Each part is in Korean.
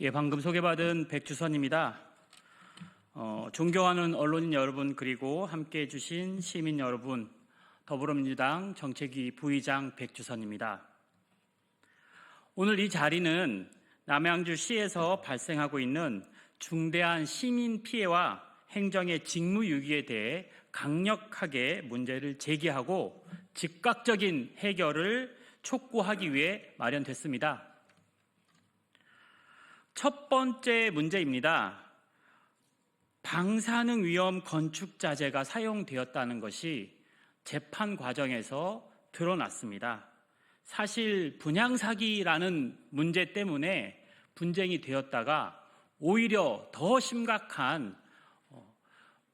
방금 소개받은 백주선입니다. 존경하는 언론인 여러분, 그리고 함께해 주신 시민 여러분, 더불어민주당 정책위 부의장 백주선입니다. 오늘 이 자리는 남양주시에서 발생하고 있는 중대한 시민 피해와 행정의 직무유기에 대해 강력하게 문제를 제기하고 즉각적인 해결을 촉구하기 위해 마련됐습니다. 첫 번째 문제입니다. 방사능 위험 건축 자재가 사용되었다는 것이 재판 과정에서 드러났습니다. 사실 분양 사기라는 문제 때문에 분쟁이 되었다가 오히려 더 심각한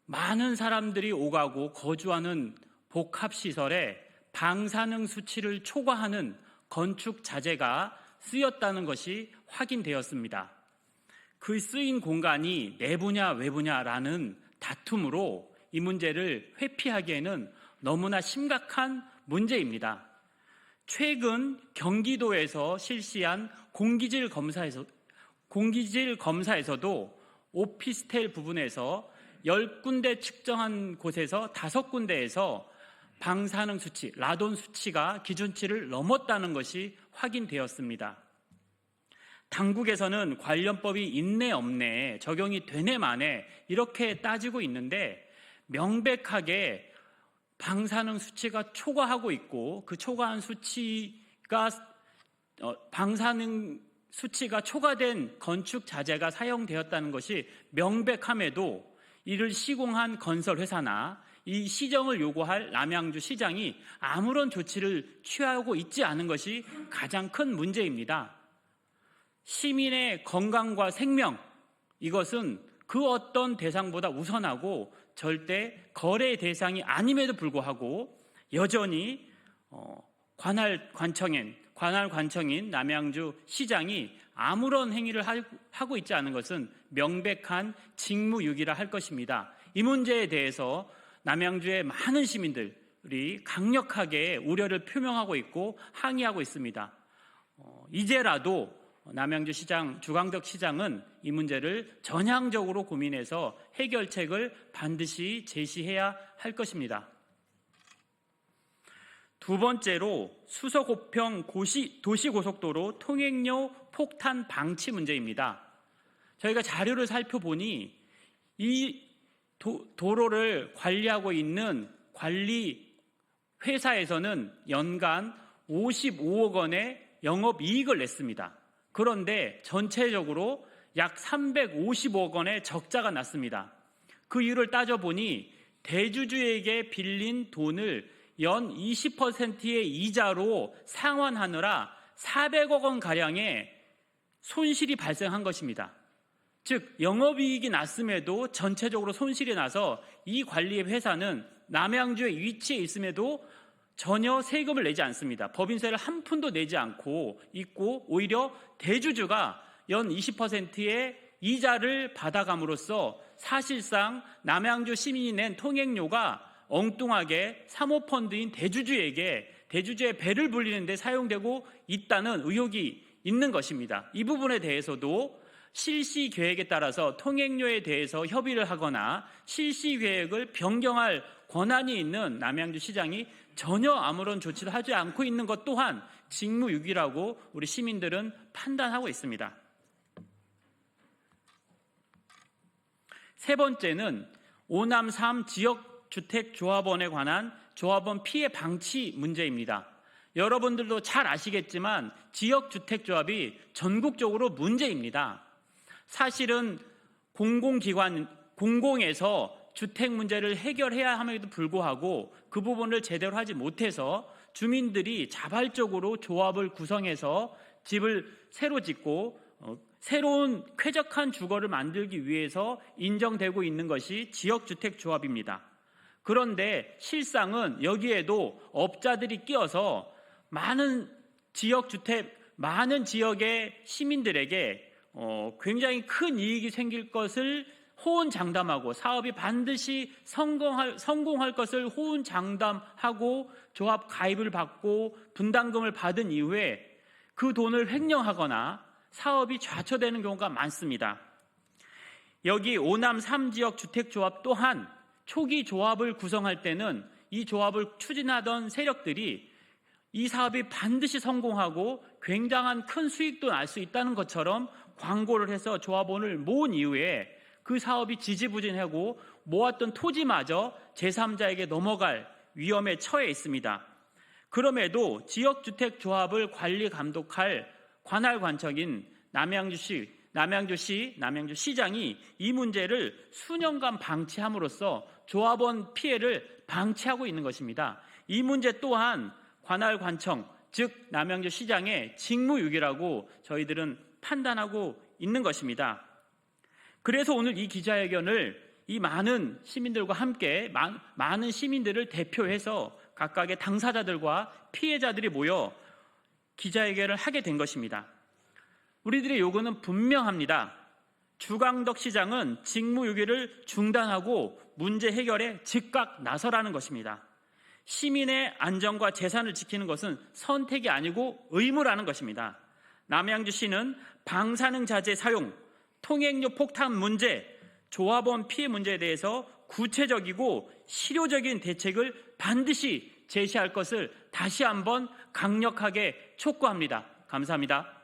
많은 사람들이 오가고 거주하는 복합시설에 방사능 수치를 초과하는 건축 자재가 쓰였다는 것이 확인되었습니다. 그 쓰인 공간이 내부냐 외부냐라는 다툼으로 이 문제를 회피하기에는 너무나 심각한 문제입니다. 최근 경기도에서 실시한 공기질 검사에서도 오피스텔 부분에서 10군데 측정한 곳에서 5군데에서 방사능 수치, 라돈 수치가 기준치를 넘었다는 것이 확인되었습니다. 당국에서는 관련법이 있네 없네, 적용이 되네 마네 이렇게 따지고 있는데 명백하게 방사능 수치가 초과하고 있고 그 초과한 수치가 방사능 수치가 초과된 건축 자재가 사용되었다는 것이 명백함에도 이를 시공한 건설회사나 이 시정을 요구할 남양주 시장이 아무런 조치를 취하고 있지 않은 것이 가장 큰 문제입니다. 시민의 건강과 생명, 이것은 그 어떤 대상보다 우선하고 절대 거래 대상이 아님에도 불구하고 여전히 관할 관청인 남양주 시장이 아무런 행위를 하고 있지 않은 것은 명백한 직무유기라 할 것입니다. 이 문제에 대해서 남양주의 많은 시민들이 강력하게 우려를 표명하고 있고 항의하고 있습니다. 이제라도 남양주시장 주광덕 시장은 이 문제를 전향적으로 고민해서 해결책을 반드시 제시해야 할 것입니다. 두 번째로 수서고평 도시고속도로 통행료 폭탄 방치 문제입니다. 저희가 자료를 살펴보니 이 도로를 관리하고 있는 관리 회사에서는 연간 55억 원의 영업이익을 냈습니다. 그런데 전체적으로 약 355억 원의 적자가 났습니다. 그 이유를 따져보니 대주주에게 빌린 돈을 연 20%의 이자로 상환하느라 400억 원가량의 손실이 발생한 것입니다. 즉 영업이익이 났음에도 전체적으로 손실이 나서 이 관리 회사는 남양주에 위치해 있음에도 전혀 세금을 내지 않습니다. 법인세를 한 푼도 내지 않고 있고 오히려 대주주가 연 20%의 이자를 받아감으로써 사실상 남양주 시민이 낸 통행료가 엉뚱하게 사모펀드인 대주주의 배를 불리는 데 사용되고 있다는 의혹이 있는 것입니다. 이 부분에 대해서도 실시 계획에 따라서 통행료에 대해서 협의를 하거나 실시 계획을 변경할 권한이 있는 남양주 시장이 전혀 아무런 조치를 하지 않고 있는 것 또한 직무유기라고 우리 시민들은 판단하고 있습니다. 세 번째는 오남 3 지역주택조합원에 관한 조합원 피해 방치 문제입니다. 여러분들도 잘 아시겠지만 지역주택조합이 전국적으로 문제입니다. 사실은 공공에서 주택 문제를 해결해야 함에도 불구하고 그 부분을 제대로 하지 못해서 주민들이 자발적으로 조합을 구성해서 집을 새로 짓고 새로운 쾌적한 주거를 만들기 위해서 인정되고 있는 것이 지역주택조합입니다. 그런데 실상은 여기에도 업자들이 끼어서 많은 지역의 시민들에게 굉장히 큰 이익이 생길 것을 호언장담하고 사업이 반드시 성공할 것을 호언장담하고 조합 가입을 받고 분담금을 받은 이후에 그 돈을 횡령하거나 사업이 좌초되는 경우가 많습니다. 여기 오남 3지역 주택조합 또한 초기 조합을 구성할 때는 이 조합을 추진하던 세력들이 이 사업이 반드시 성공하고 굉장한 큰 수익도 날 수 있다는 것처럼 광고를 해서 조합원을 모은 이후에 그 사업이 지지부진하고 모았던 토지마저 제3자에게 넘어갈 위험에 처해 있습니다. 그럼에도 지역주택조합을 관리 감독할 관할관청인 남양주시장이 이 문제를 수년간 방치함으로써 조합원 피해를 방치하고 있는 것입니다. 이 문제 또한 관할관청, 즉 남양주시장의 직무유기라고 저희들은 판단하고 있는 것입니다. 그래서 오늘 이 기자회견을 이 많은 시민들과 함께 많은 시민들을 대표해서 각각의 당사자들과 피해자들이 모여 기자회견을 하게 된 것입니다. 우리들의 요구는 분명합니다. 주광덕 시장은 직무유기를 중단하고 문제 해결에 즉각 나서라는 것입니다. 시민의 안전과 재산을 지키는 것은 선택이 아니고 의무라는 것입니다. 남양주시는 방사능 자재 사용, 통행료 폭탄 문제, 조합원 피해 문제에 대해서 구체적이고 실효적인 대책을 반드시 제시할 것을 다시 한번 강력하게 촉구합니다. 감사합니다.